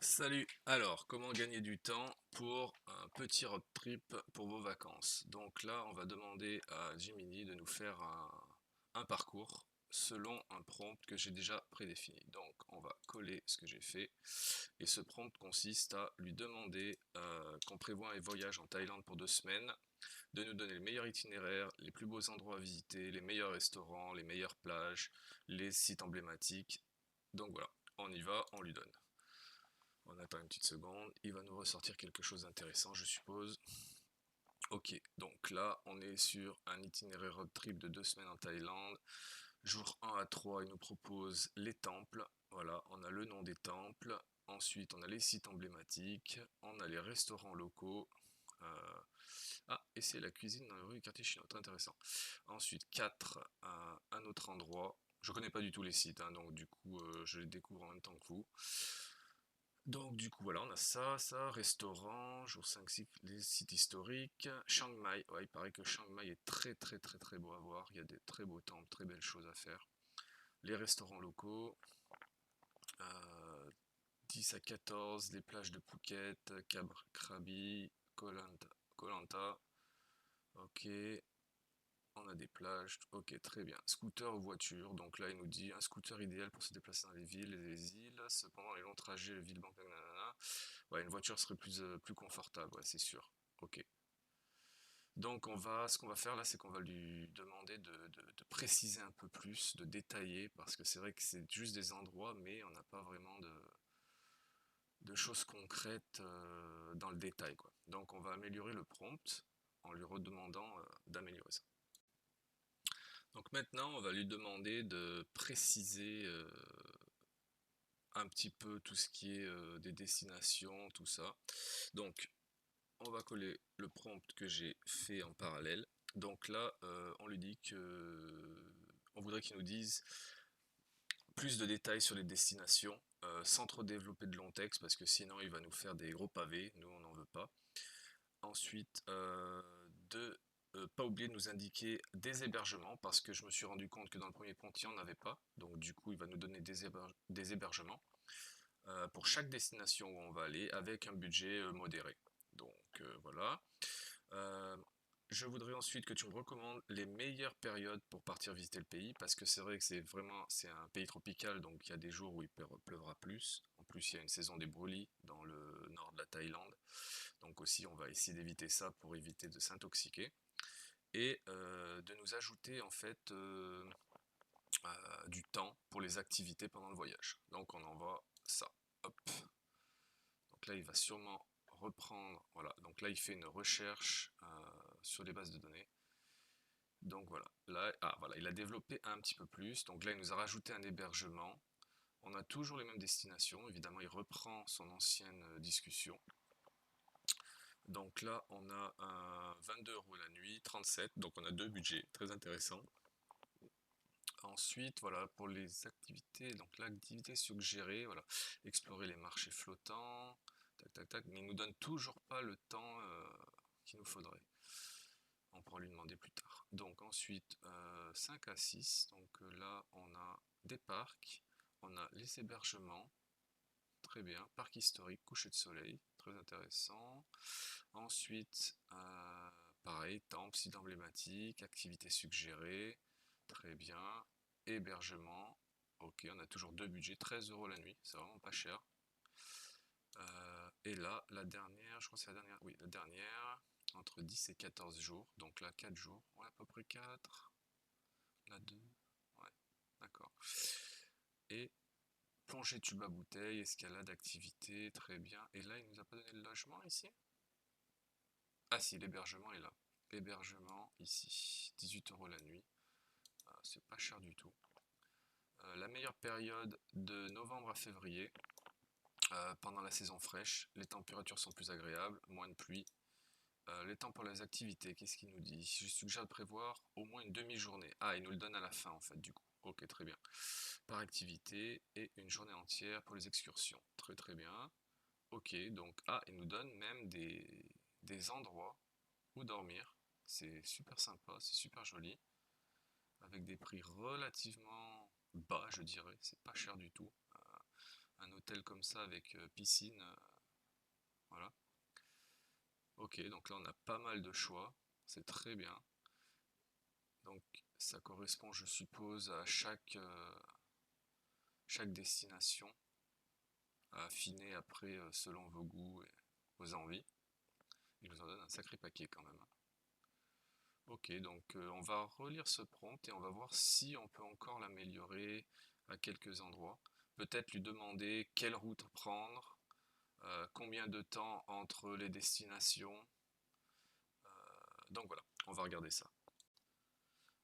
Salut! Alors, comment gagner du temps pour un petit road trip pour vos vacances? Donc là, on va demander à Jiminy de nous faire un parcours selon un prompt que j'ai déjà prédéfini. Donc, on va coller ce que j'ai fait. Et ce prompt consiste à lui demander qu'on prévoit un voyage en Thaïlande pour 2 semaines, de nous donner le meilleur itinéraire, les plus beaux endroits à visiter, les meilleurs restaurants, les meilleures plages, les sites emblématiques. Donc voilà, on y va, on lui donne. On attend une petite seconde, il va nous ressortir quelque chose d'intéressant, je suppose. Ok, donc là, on est sur un itinéraire road trip de 2 semaines en Thaïlande. Jour 1 à 3, il nous propose les temples. Voilà, on a le nom des temples. Ensuite, on a les sites emblématiques. On a les restaurants locaux. Euh, Ah, et c'est la cuisine dans la rue du quartier chinois, très intéressant. Ensuite, 4, un autre endroit. Je connais pas du tout les sites, hein, donc du coup, je les découvre en même temps que vous. Donc du coup voilà, on a ça, restaurant, jour 5 les sites historiques, Chiang Mai, ouais, il paraît que Chiang Mai est très beau à voir, il y a des très beaux temples, très belles choses à faire. Les restaurants locaux, euh, 10 à 14, les plages de Phuket, Krabi, Koh Lanta, ok, on a des plages, ok, très bien. Scooter ou voiture, donc là il nous dit un scooter idéal pour se déplacer dans les villes et les îles, cependant les longs trajets, ville Bangkok, nanana. Ouais, une voiture serait plus confortable, ouais, c'est sûr. Ok. Donc ce qu'on va faire là, c'est qu'on va lui demander de préciser un peu plus, de détailler, parce que c'est vrai que c'est juste des endroits, mais on n'a pas vraiment de choses concrètes dans le détail, quoi. Donc on va améliorer le prompt en lui redemandant d'améliorer ça. Donc maintenant, on va lui demander de préciser un petit peu tout ce qui est des destinations, tout ça. Donc, on va coller le prompt que j'ai fait en parallèle. Donc là, on lui dit que on voudrait qu'il nous dise plus de détails sur les destinations, sans trop développer de long texte, parce que sinon il va nous faire des gros pavés, nous on n'en veut pas. Ensuite, de pas oublier de nous indiquer des hébergements, parce que je me suis rendu compte que dans le premier prompt, il n'y en avait pas. Donc du coup, il va nous donner des hébergements pour chaque destination où on va aller, avec un budget modéré. Donc voilà. Euh, je voudrais ensuite que tu me recommandes les meilleures périodes pour partir visiter le pays, parce que c'est vrai que c'est un pays tropical, donc il y a des jours où il pleuvra plus. En plus, il y a une saison des brûlis dans le nord de la Thaïlande, donc aussi on va essayer d'éviter ça pour éviter de s'intoxiquer et de nous ajouter en fait du temps pour les activités pendant le voyage. Donc on envoie ça. Hop. Donc là, il va sûrement reprendre. Voilà. Donc là, il fait une recherche sur les bases de données. Donc voilà. Là, voilà, il a développé un petit peu plus. Donc là, il nous a rajouté un hébergement. On a toujours les mêmes destinations. Évidemment, il reprend son ancienne discussion. Donc là, on a un 22 € la nuit, 37. Donc on a deux budgets, très intéressant. Ensuite, voilà, pour les activités, donc l'activité suggérée, voilà, explorer les marchés flottants, tac tac tac, mais il nous donne toujours pas le temps qu'il nous faudrait. On pourra lui demander plus tard. Donc ensuite, 5 à 6, donc là on a des parcs, on a les hébergements, très bien, parc historique, coucher de soleil, très intéressant. Ensuite, pareil, temple, site emblématique, activités suggérées, très bien. Hébergement, ok, on a toujours deux budgets, 13 € la nuit, c'est vraiment pas cher. Et là, la dernière, je crois que c'est la dernière, oui, la dernière, entre 10 et 14 jours, donc là 4 jours, ouais, à peu près 4, là 2, ouais, d'accord. Et plongée tube à bouteille, escalade, activité, très bien. Et là, il nous a pas donné le logement ici? Ah si, l'hébergement est là. L'hébergement ici, 18 € la nuit, c'est pas cher du tout. La meilleure période de novembre à février, pendant la saison fraîche, les températures sont plus agréables, moins de pluie. Les temps pour les activités, qu'est-ce qu'il nous dit? Je suggère de prévoir au moins une demi-journée. Ah, il nous le donne à la fin en fait du coup. Ok, très bien. Par activité et une journée entière pour les excursions. Très très bien. Ok, donc il nous donne même des endroits où dormir. C'est super sympa, c'est super joli. Avec des prix relativement bas, je dirais. C'est pas cher du tout. un hôtel comme ça avec piscine, voilà. Ok, donc là on a pas mal de choix, c'est très bien. Donc ça correspond, je suppose, à chaque destination, à affiner après selon vos goûts et vos envies. Il nous en donne un sacré paquet quand même. Ok, donc on va relire ce prompt et on va voir si on peut encore l'améliorer à quelques endroits. Peut-être lui demander quelle route prendre, combien de temps entre les destinations. Donc voilà, on va regarder ça.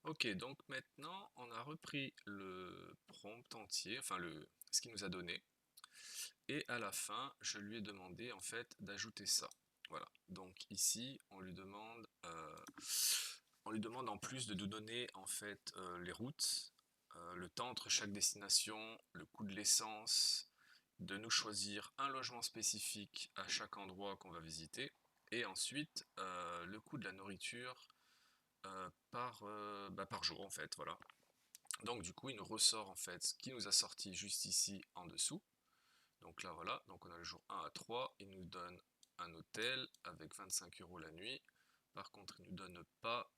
Ok, donc maintenant on a repris le prompt entier, enfin ce qu'il nous a donné. Et à la fin, je lui ai demandé en fait d'ajouter ça. Voilà. Donc ici, on lui demande en plus de nous donner en fait les routes, le temps entre chaque destination, le coût de l'essence, de nous choisir un logement spécifique à chaque endroit qu'on va visiter, et ensuite le coût de la nourriture par jour en fait. Voilà. Donc du coup, il nous ressort en fait ce qui nous a sorti juste ici en dessous. Donc là voilà, donc on a le jour 1 à 3, il nous donne un hôtel avec 25 € la nuit. Par contre, il ne nous donne pas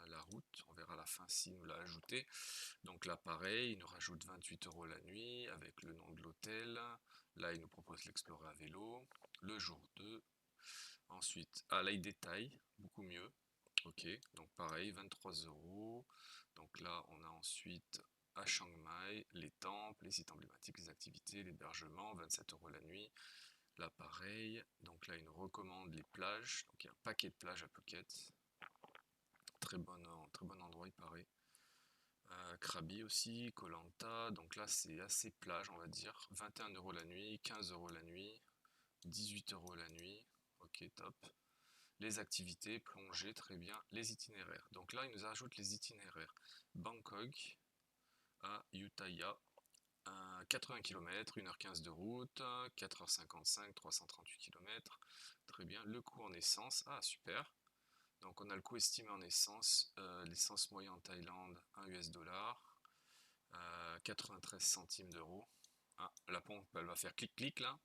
la route, on verra à la fin s'il nous l'a ajouté. Donc là pareil, il nous rajoute 28 € la nuit avec le nom de l'hôtel. Là il nous propose l'explorer à vélo, le jour 2. Ensuite, là il détaille, beaucoup mieux. Ok, donc pareil, 23 €. Donc là on a ensuite à Chiang Mai, les temples, les sites emblématiques, les activités, l'hébergement, 27 € la nuit. Là pareil, donc là il nous recommande les plages, donc il y a un paquet de plages à Phuket. Très bon endroit il paraît. Krabi aussi, Koh Lanta, donc là c'est assez plage on va dire. 21 € la nuit, 15 € la nuit, 18 € la nuit. Ok, top. Les activités, plongée, très bien. Les itinéraires. Donc là, il nous ajoute les itinéraires. Bangkok à Ayutthaya, 80 km, 1h15 de route, 4h55, 338 km. Très bien. Le coût en essence, super. Donc on a le coût estimé en essence, l'essence moyenne en Thaïlande, 1 US$, 93 centimes d'euros. Ah, la pompe, elle va faire clic-clic là.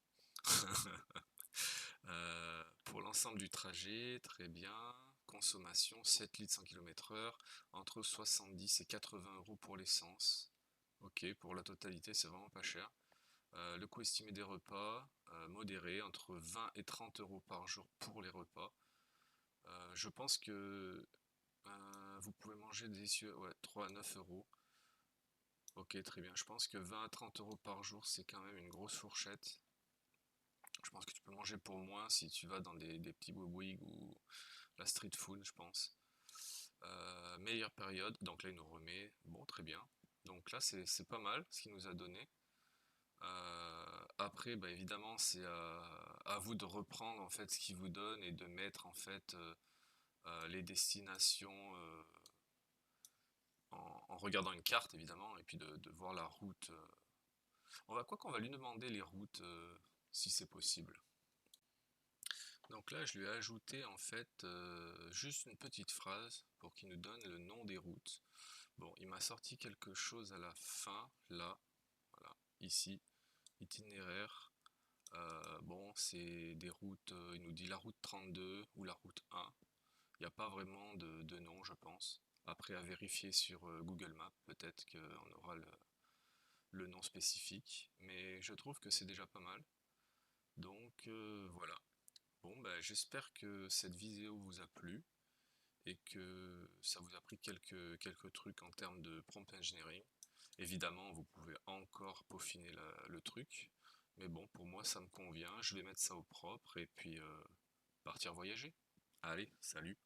Pour l'ensemble du trajet, très bien. Consommation 7 litres 100 km/h, entre 70 et 80 € pour l'essence. Ok, pour la totalité, c'est vraiment pas cher. Le coût estimé des repas, modéré, entre 20 et 30 € par jour pour les repas. Je pense que vous pouvez manger délicieux, ouais, 3 à 9 €. Ok, très bien. Je pense que 20 à 30 € par jour, c'est quand même une grosse fourchette. Je pense que tu peux manger pour moins si tu vas dans des petits bouygues ou la street food, je pense. Meilleure période, donc là il nous remet, bon très bien. Donc là c'est pas mal ce qu'il nous a donné. Après, bah, évidemment, c'est à vous de reprendre en fait ce qu'il vous donne et de mettre en fait les destinations en regardant une carte évidemment et puis de voir la route. Quoi qu'on va lui demander les routes si c'est possible. Donc là, je lui ai ajouté en fait juste une petite phrase pour qu'il nous donne le nom des routes. Bon, il m'a sorti quelque chose à la fin, là, voilà, ici, itinéraire. Bon, c'est des routes, il nous dit la route 32 ou la route 1. Il n'y a pas vraiment de nom, je pense. Après, à vérifier sur Google Maps, peut-être qu'on aura le nom spécifique. Mais je trouve que c'est déjà pas mal. Donc voilà. Bon, ben, j'espère que cette vidéo vous a plu et que ça vous a pris quelques trucs en termes de prompt engineering. Évidemment, vous pouvez encore peaufiner le truc, mais bon, pour moi, ça me convient. Je vais mettre ça au propre et puis partir voyager. Allez, salut!